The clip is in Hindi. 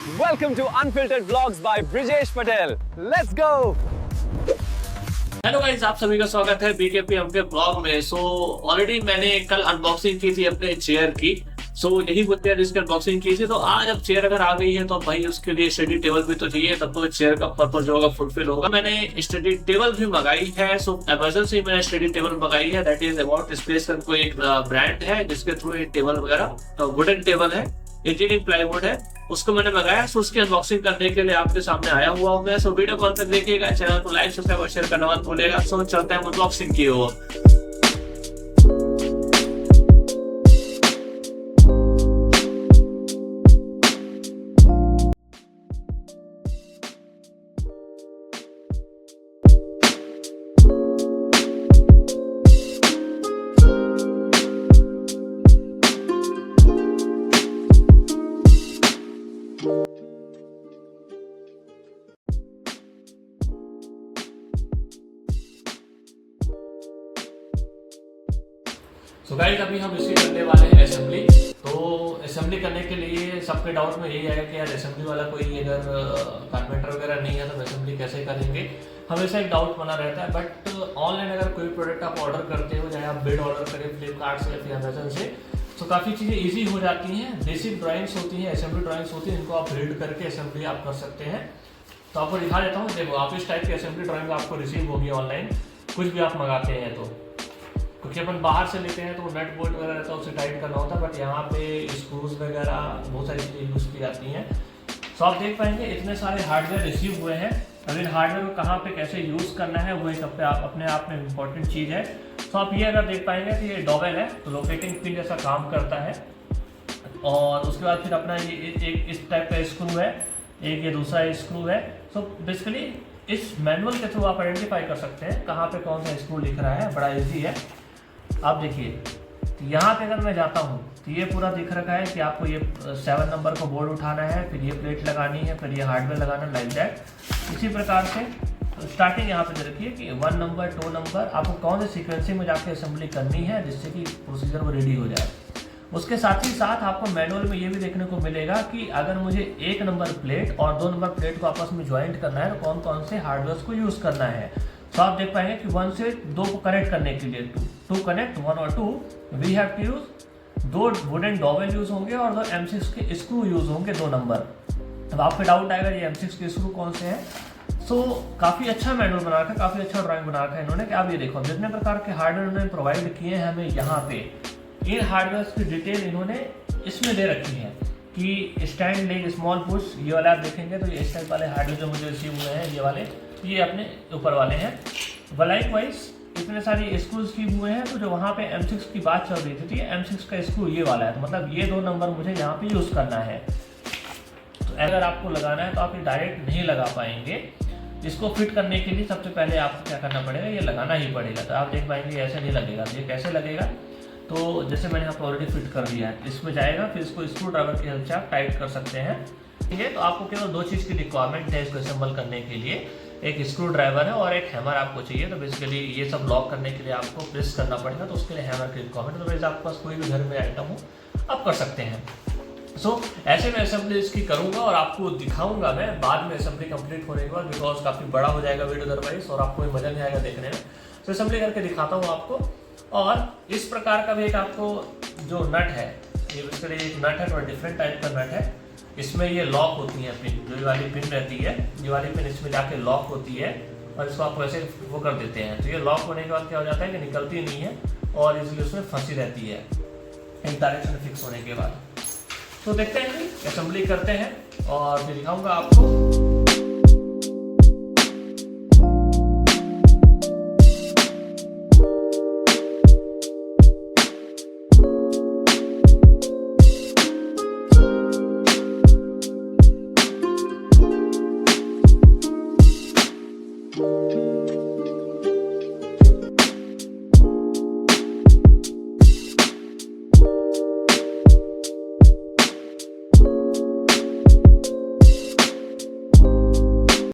Welcome to Unfiltered Vlogs by Brijesh Patel. Let's go! Hello guys, आप सभी का स्वागत है बीकेपी हम के ब्लॉग में। ऑलरेडी मैंने कल अनबॉक्सिंग की थी अपने चेयर की। यही बोलते हैं जिसकी अनबॉक्सिंग की थी। तो आज अब चेयर अगर आ गई है तो भाई उसके लिए स्टडी टेबल भी तो चाहिए, तब तो चेयर का पर्पज जो होगा फुलफिल होगा। मैंने स्टडी टेबल भी मंगाई है। अमेजन से मैंने स्टडी टेबल मंगाई है। दैट इज अबाउट स्पेस का कोई एक ब्रांड है जिसके थ्रू ये टेबल वगैरह वुडन टेबल है, इंजीनियरिंग प्लाईवुड है, उसको मैंने मंगाया। उसकी अनबॉक्सिंग करने के लिए आपके सामने आया हुआ हूँ मैं। वीडियो कॉल तक देखिएगा, चैनल को लाइक सब्सक्राइब और शेयर करना मत भूलिएगा। चलते हैं अनबॉक्सिंग की ओर। गाइस अभी हम इसी करने वाले हैं असेंबली। तो असेंबली करने के लिए सबके डाउट में यही आया कि यार असेंबली वाला कोई अगर कारपेंटर वगैरह नहीं है तो असेंबली कैसे करेंगे। हमेशा एक डाउट बना रहता है। बट ऑनलाइन अगर कोई प्रोडक्ट आप ऑर्डर करते हो, चाहे आप बेड ऑर्डर करें फ्लिपकार्ट से या फिर अमेजन से, तो काफ़ी चीज़ें ईजी हो जाती हैं। बेसिक ड्राइंग्स होती हैं, असेंबली ड्राइंग्स होती हैं, इनको आप रीड करके असेंबली आप कर सकते हैं। तो आपको दिखा देता हूँ। देखो, आप इस टाइप की असेंबली ड्राइंग आपको रिसीव होगी ऑनलाइन, कुछ भी आप मंगाते हैं तो। क्योंकि अपन बाहर से लेते हैं तो नट बोल्ट वगैरह रहता है, उसे टाइट करना होता है। बट यहाँ पे स्क्रूज वगैरह बहुत सारी चीज़ें यूज़ की जाती हैं। तो आप देख पाएंगे इतने सारे हार्डवेयर रिसीव हुए हैं। अब इन हार्डवेयर को कहाँ पे कैसे यूज़ करना है वो एक अपने आप में इम्पोर्टेंट चीज़ है। तो आप ये अगर देख पाएंगे तो ये डॉबल है, तो लोकेटिंग पिन जैसा काम करता है। और उसके बाद फिर अपना ये एक इस टाइप का स्क्रू है, एक ये दूसरा स्क्रू है। सो बेसिकली इस मैनुअल के थ्रू आप आइडेंटिफाई कर सकते हैं कहाँ पे कौन सा स्क्रू लिख रहा है। बड़ा इजी है। आप देखिए, तो यहाँ पे अगर मैं जाता हूँ तो ये पूरा दिख रखा है कि आपको ये 7 नंबर को बोर्ड उठाना है, फिर ये प्लेट लगानी है, फिर ये हार्डवेयर लगाना है, लाइक दैट। इसी प्रकार से स्टार्टिंग यहाँ पे दे रखी है कि 1 नंबर 2 नंबर आपको कौन से सीक्वेंसिंग में जाके असेंबली करनी है जिससे कि प्रोसीजर वो रेडी हो जाए। उसके साथ ही साथ आपको मैनुअल में ये भी देखने को मिलेगा कि अगर मुझे 1 नंबर प्लेट और 2 नंबर प्लेट को आपस में ज्वाइंट करना है तो कौन कौन से हार्डवेयर को यूज़ करना है। तो आप देख पाएंगे कि 1 से 2 को कनेक्ट करने के लिए टू कनेक्ट 1 और 2 we have to use 2 wooden dowel use होंगे और 2 M6 के स्क्रू यूज होंगे 2 नंबर। अब आपको डाउट आएगा ये M6 के स्क्रू कौन से हैं। काफ़ी अच्छा मैनुअल बना रखा है, काफ़ी अच्छा ड्राइंग बना रखा है इन्होंने कि आप ये देखो जितने प्रकार के हार्डवेयर इन्होंने प्रोवाइड किए हैं हमें यहाँ पे, इन हार्डवेयर की डिटेल इन्होंने इसमें दे रखी है कि स्टैंड लेग स्मॉल पुश। ये वाले आप देखेंगे तो ये इस टाइप वाले हार्डवेयर जो मुझे रिसीव हुए हैं ये वाले, ये अपने ऊपर वाले हैं। लाइक वाइज इतने सारे स्क्रूज की हुए हैं। तो जो वहाँ पे M6 की बात चल रही थी तो ये M6 का स्क्रू ये वाला है। तो मतलब ये 2 नंबर मुझे यहाँ पे यूज़ करना है। तो अगर आपको लगाना है तो आप ये डायरेक्ट नहीं लगा पाएंगे। इसको फिट करने के लिए सबसे पहले आपको क्या करना पड़ेगा, ये लगाना ही पड़ेगा। तो आप देख पाएंगे ऐसे नहीं लगेगा। ये कैसे लगेगा, तो जैसे मैंने यहाँ पर ऑलरेडी फिट कर दिया है, इसमें जाएगा, फिर इसको स्क्रू ड्राइवर की हेल्प से आप टाइट कर सकते हैं। ठीक है, तो आपको केवल 2 चीज़ की रिक्वायरमेंट है इसको असेंबल करने के लिए, एक स्क्रू ड्राइवर है और एक हैमर आपको चाहिए। तो बेसिकली ये सब लॉक करने के लिए आपको प्रेस करना पड़ेगा, तो उसके लिए हैमर की रिक्वायरमेंट। तो वैसे आपके पास कोई भी घर में आइटम हो आप कर सकते हैं। ऐसे में असेंबली इसकी करूँगा और आपको दिखाऊंगा मैं बाद में असेंबली कंप्लीट होने के बाद, बिकॉज काफ़ी बड़ा हो जाएगा वीडियो अदरवाइज और आपको मज़ा नहीं आएगा देखने में। तो असेंबली करके दिखाता हूँ आपको। और इस प्रकार का भी एक आपको जो नट है, ये बेसिकली एक नट है, थोड़ा डिफरेंट टाइप का नट है। इसमें ये लॉक होती है पिन, जो ये वाली पिन रहती है, ये वाली पिन इसमें जाके लॉक होती है और इसको आप वैसे वो कर देते हैं। तो ये लॉक होने के बाद क्या हो जाता है कि निकलती नहीं है और इसलिए उसमें फंसी रहती है एक डायरेक्शन में फिक्स होने के बाद। तो देखते हैं, असेंबली करते हैं और फिर दिखाऊंगा आपको।